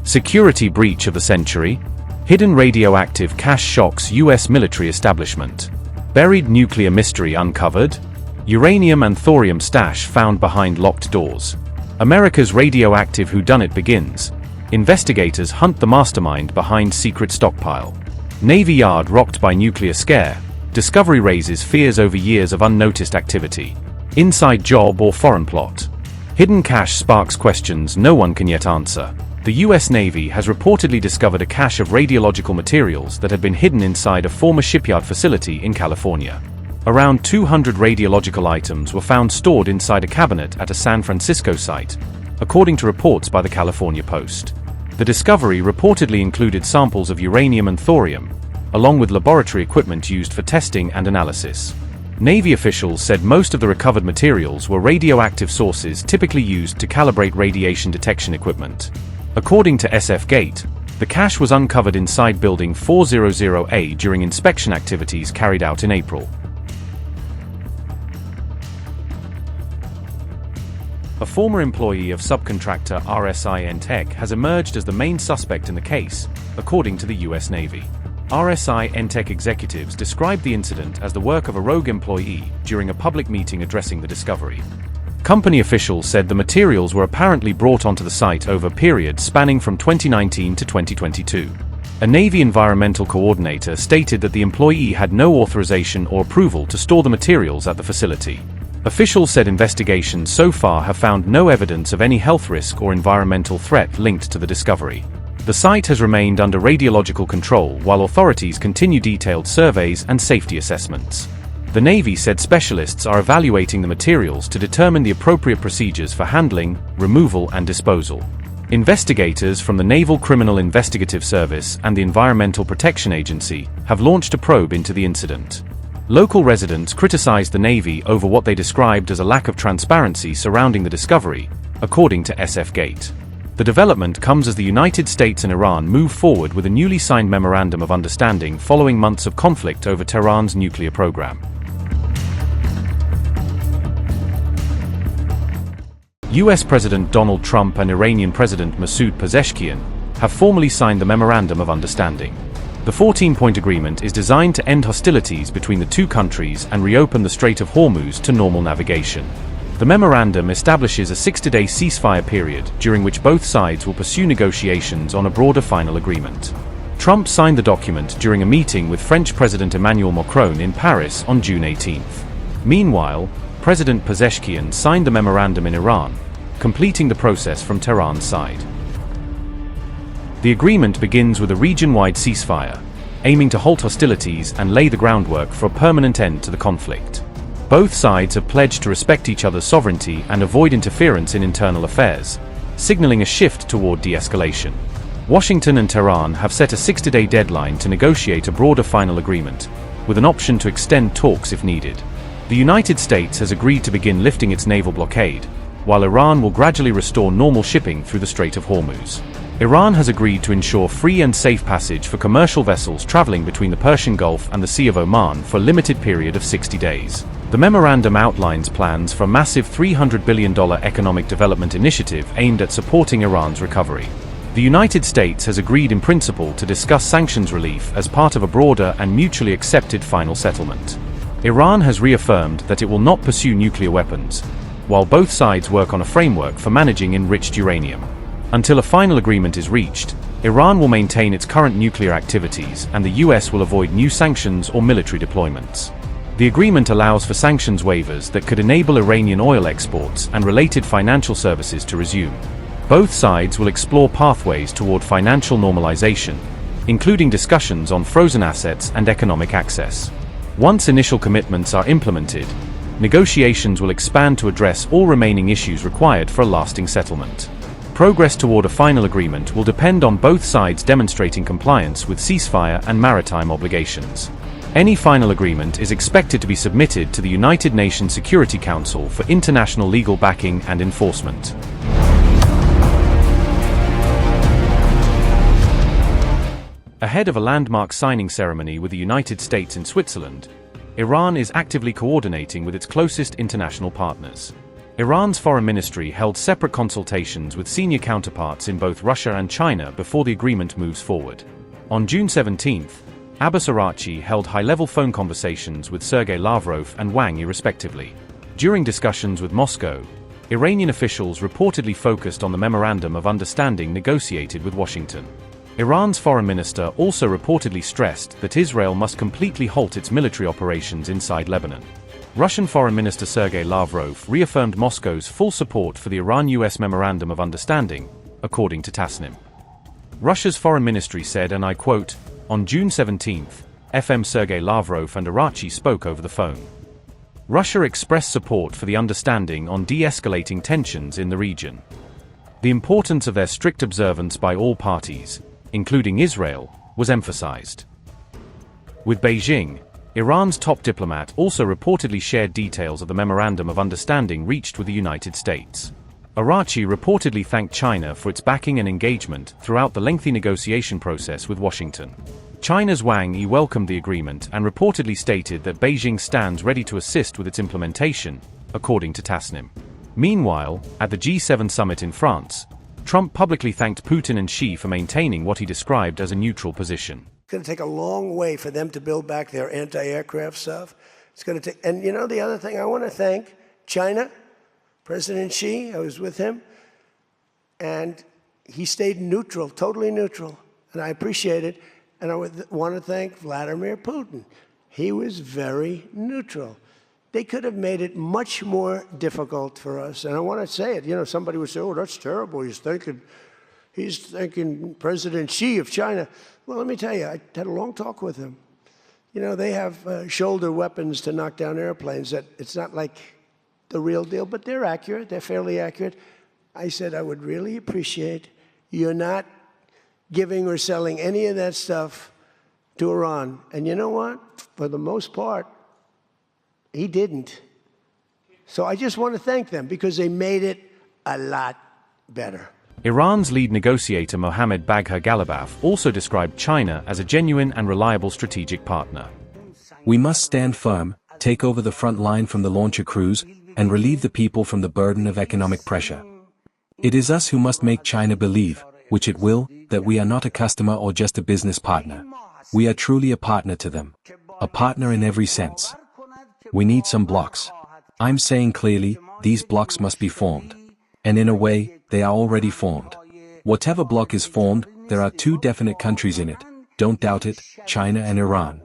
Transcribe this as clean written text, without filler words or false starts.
Security breach of the century. Hidden radioactive cache shocks U.S. military establishment. Buried nuclear mystery uncovered. Uranium and thorium stash found behind locked doors. America's radioactive whodunit begins. Investigators hunt the mastermind behind secret stockpile. Navy yard rocked by nuclear scare. Discovery raises fears over years of unnoticed activity. Inside job or foreign plot. Hidden cache sparks questions no one can yet answer. The U.S. Navy has reportedly discovered a cache of radiological materials that had been hidden inside a former shipyard facility in California. Around 200 radiological items were found stored inside a cabinet at a San Francisco site, according to reports by the California Post. The discovery reportedly included samples of uranium and thorium, along with laboratory equipment used for testing and analysis. Navy officials said most of the recovered materials were radioactive sources typically used to calibrate radiation detection equipment. According to SF Gate, the cache was uncovered inside Building 400A during inspection activities carried out in April. A former employee of subcontractor RSI EnTech has emerged as the main suspect in the case, according to the U.S. Navy. RSI EnTech executives described the incident as the work of a rogue employee during a public meeting addressing the discovery. Company officials said the materials were apparently brought onto the site over a period spanning from 2019 to 2022. A Navy environmental coordinator stated that the employee had no authorization or approval to store the materials at the facility. Officials said investigations so far have found no evidence of any health risk or environmental threat linked to the discovery. The site has remained under radiological control while authorities continue detailed surveys and safety assessments. The Navy said specialists are evaluating the materials to determine the appropriate procedures for handling, removal, and disposal. Investigators from the Naval Criminal Investigative Service and the Environmental Protection Agency have launched a probe into the incident. Local residents criticized the Navy over what they described as a lack of transparency surrounding the discovery, according to SF Gate. The development comes as the United States and Iran move forward with a newly signed memorandum of understanding following months of conflict over Tehran's nuclear program. US President Donald Trump and Iranian President Masoud Pezeshkian have formally signed the Memorandum of Understanding. The 14-point agreement is designed to end hostilities between the two countries and reopen the Strait of Hormuz to normal navigation. The memorandum establishes a 60-day ceasefire period during which both sides will pursue negotiations on a broader final agreement. Trump signed the document during a meeting with French President Emmanuel Macron in Paris on June 18. Meanwhile, President Pezeshkian signed the memorandum in Iran, completing the process from Tehran's side. The agreement begins with a region-wide ceasefire, aiming to halt hostilities and lay the groundwork for a permanent end to the conflict. Both sides have pledged to respect each other's sovereignty and avoid interference in internal affairs, signaling a shift toward de-escalation. Washington and Tehran have set a 60-day deadline to negotiate a broader final agreement, with an option to extend talks if needed. The United States has agreed to begin lifting its naval blockade, while Iran will gradually restore normal shipping through the Strait of Hormuz. Iran has agreed to ensure free and safe passage for commercial vessels traveling between the Persian Gulf and the Sea of Oman for a limited period of 60 days. The memorandum outlines plans for a massive $300 billion economic development initiative aimed at supporting Iran's recovery. The United States has agreed in principle to discuss sanctions relief as part of a broader and mutually accepted final settlement. Iran has reaffirmed that it will not pursue nuclear weapons, while both sides work on a framework for managing enriched uranium. Until a final agreement is reached, Iran will maintain its current nuclear activities and the US will avoid new sanctions or military deployments. The agreement allows for sanctions waivers that could enable Iranian oil exports and related financial services to resume. Both sides will explore pathways toward financial normalization, including discussions on frozen assets and economic access. Once initial commitments are implemented, negotiations will expand to address all remaining issues required for a lasting settlement. Progress toward a final agreement will depend on both sides demonstrating compliance with ceasefire and maritime obligations. Any final agreement is expected to be submitted to the United Nations Security Council for international legal backing and enforcement. Ahead of a landmark signing ceremony with the United States in Switzerland, Iran is actively coordinating with its closest international partners. Iran's foreign ministry held separate consultations with senior counterparts in both Russia and China before the agreement moves forward. On June 17, Abbas Araghchi held high-level phone conversations with Sergei Lavrov and Wang Yi respectively. During discussions with Moscow, Iranian officials reportedly focused on the memorandum of understanding negotiated with Washington. Iran's foreign minister also reportedly stressed that Israel must completely halt its military operations inside Lebanon. Russian Foreign Minister Sergei Lavrov reaffirmed Moscow's full support for the Iran-US Memorandum of Understanding, according to Tasnim. Russia's foreign ministry said, and I quote, "On June 17, FM Sergei Lavrov and Araghchi spoke over the phone. Russia expressed support for the understanding on de-escalating tensions in the region. The importance of their strict observance by all parties, including Israel, was emphasized." With Beijing, Iran's top diplomat also reportedly shared details of the Memorandum of Understanding reached with the United States. Araghchi reportedly thanked China for its backing and engagement throughout the lengthy negotiation process with Washington. China's Wang Yi welcomed the agreement and reportedly stated that Beijing stands ready to assist with its implementation, according to Tasnim. Meanwhile, at the G7 summit in France, Trump publicly thanked Putin and Xi for maintaining what he described as a neutral position. It's going to take a long way for them to build back their anti-aircraft stuff. It's going to take, and you know, the other thing I want to thank China, President Xi. I was with him, and he stayed neutral, totally neutral, and I appreciate it. And I want to thank Vladimir Putin. He was very neutral. They could have made it much more difficult for us. And I want to say it. You know, somebody would say, "Oh, that's terrible. He's thanking President Xi of China." Well, let me tell you, I had a long talk with him. You know, they have shoulder weapons to knock down airplanes. That it's not like the real deal, but they're accurate. They're fairly accurate. I said, I would really appreciate you're not giving or selling any of that stuff to Iran. And you know what? For the most part, he didn't. So I just want to thank them because they made it a lot better. Iran's lead negotiator Mohammad Bagher Ghalibaf also described China as a genuine and reliable strategic partner. We must stand firm, take over the front line from the launcher crews, and relieve the people from the burden of economic pressure. It is us who must make China believe, which it will, that we are not a customer or just a business partner. We are truly a partner to them. A partner in every sense. We need some blocks. I'm saying clearly, these blocks must be formed. And in a way, they are already formed. Whatever bloc is formed, there are two definite countries in it, don't doubt it, China and Iran.